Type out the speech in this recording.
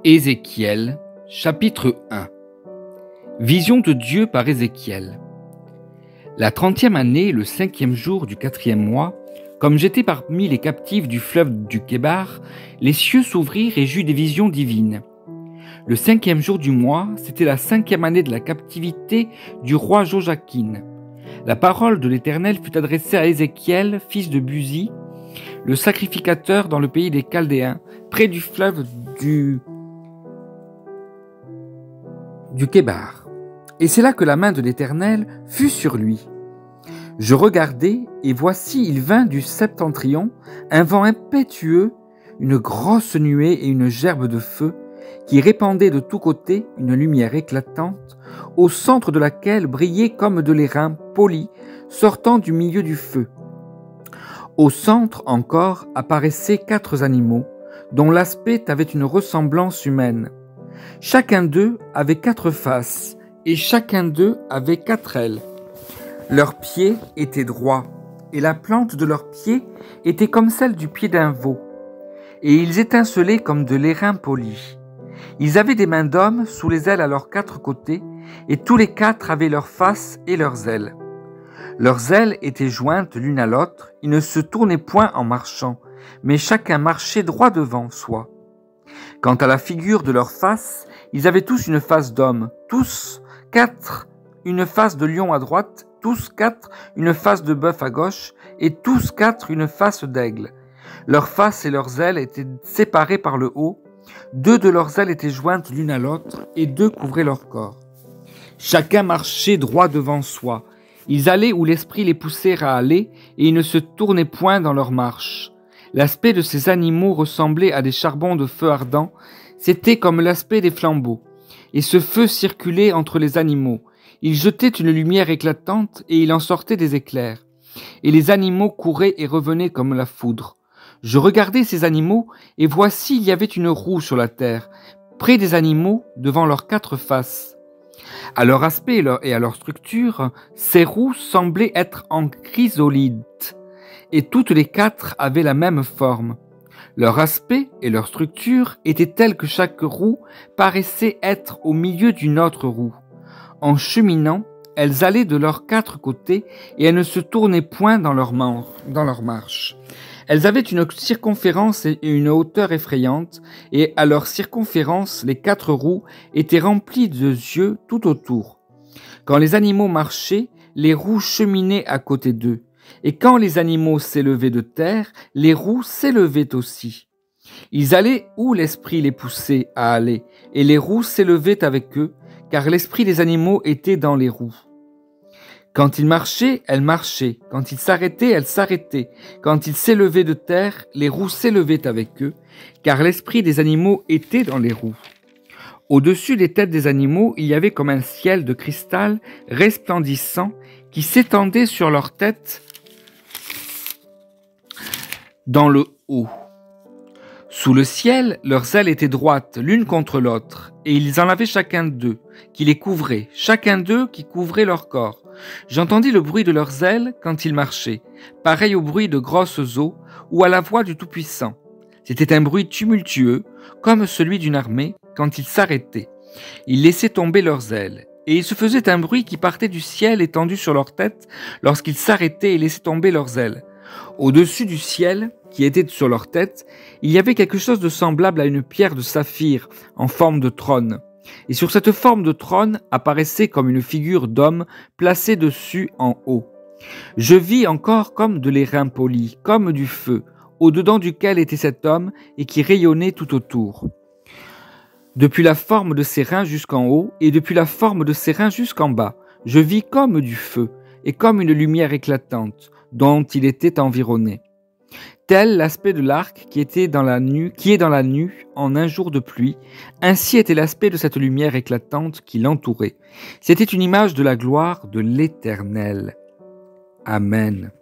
Ézéchiel, chapitre 1. Vision de Dieu par Ézéchiel. La 30e année, le 5e jour du 4e mois, comme j'étais parmi les captifs du fleuve du Kébar, les cieux s'ouvrirent et j'eus des visions divines. Le 5e jour du mois, c'était la 5e année de la captivité du roi Joachim. La parole de l'Éternel fut adressée à Ézéchiel, fils de Buzi, le sacrificateur dans le pays des Chaldéens, près du fleuve du Kébar. Et c'est là que la main de l'Éternel fut sur lui. Je regardai, et voici il vint du septentrion un vent impétueux, une grosse nuée et une gerbe de feu, qui répandait de tous côtés une lumière éclatante, au centre de laquelle brillait comme de l'airain poli sortant du milieu du feu. Au centre encore apparaissaient 4 animaux, dont l'aspect avait une ressemblance humaine. Chacun d'eux avait 4 faces, et chacun d'eux avait 4 ailes. Leurs pieds étaient droits, et la plante de leurs pieds était comme celle du pied d'un veau, et ils étincelaient comme de l'airain poli. Ils avaient des mains d'hommes sous les ailes à leurs 4 côtés, et tous les 4 avaient leurs faces et leurs ailes. Leurs ailes étaient jointes l'une à l'autre, ils ne se tournaient point en marchant, mais chacun marchait droit devant soi. Quant à la figure de leur face, ils avaient tous une face d'homme, tous 4 une face de lion à droite, tous 4 une face de bœuf à gauche, et tous 4 une face d'aigle. Leurs faces et leurs ailes étaient séparées par le haut, 2 de leurs ailes étaient jointes l'une à l'autre, et 2 couvraient leur corps. Chacun marchait droit devant soi. Ils allaient où l'esprit les poussait à aller, et ils ne se tournaient point dans leur marche. L'aspect de ces animaux ressemblait à des charbons de feu ardent, c'était comme l'aspect des flambeaux. Et ce feu circulait entre les animaux. Il jetait une lumière éclatante et il en sortait des éclairs. Et les animaux couraient et revenaient comme la foudre. Je regardais ces animaux, et voici il y avait une roue sur la terre, près des animaux, devant leurs 4 faces. À leur aspect et à leur structure, ces roues semblaient être en chrysolite, et toutes les 4 avaient la même forme. Leur aspect et leur structure étaient tels que chaque roue paraissait être au milieu d'une autre roue. En cheminant, elles allaient de leurs 4 côtés et elles ne se tournaient point dans leur marche. Elles avaient une circonférence et une hauteur effrayantes, et à leur circonférence, les 4 roues étaient remplies de yeux tout autour. Quand les animaux marchaient, les roues cheminaient à côté d'eux. Et quand les animaux s'élevaient de terre, les roues s'élevaient aussi. Ils allaient où l'esprit les poussait à aller, et les roues s'élevaient avec eux, car l'esprit des animaux était dans les roues. Quand ils marchaient, elles marchaient. Quand ils s'arrêtaient, elles s'arrêtaient. Quand ils s'élevaient de terre, les roues s'élevaient avec eux, car l'esprit des animaux était dans les roues. Au-dessus des têtes des animaux, il y avait comme un ciel de cristal resplendissant qui s'étendait sur leurs têtes dans le haut. Sous le ciel, leurs ailes étaient droites l'une contre l'autre, et ils en avaient chacun d'eux, qui les couvraient, chacun d'eux qui couvrait leur corps. J'entendis le bruit de leurs ailes quand ils marchaient, pareil au bruit de grosses eaux ou à la voix du Tout-Puissant. C'était un bruit tumultueux, comme celui d'une armée, quand ils s'arrêtaient. Ils laissaient tomber leurs ailes, et il se faisait un bruit qui partait du ciel étendu sur leur tête lorsqu'ils s'arrêtaient et laissaient tomber leurs ailes. Au-dessus du ciel, qui était sur leur tête, il y avait quelque chose de semblable à une pierre de saphir en forme de trône. Et sur cette forme de trône apparaissait comme une figure d'homme placée dessus en haut. Je vis encore comme de l'airain poli, comme du feu, au-dedans duquel était cet homme et qui rayonnait tout autour. Depuis la forme de ses reins jusqu'en haut et depuis la forme de ses reins jusqu'en bas, je vis comme du feu et comme une lumière éclatante dont il était environné. Tel l'aspect de l'arc qui est dans la nue en un jour de pluie, ainsi était l'aspect de cette lumière éclatante qui l'entourait. C'était une image de la gloire de l'Éternel. Amen.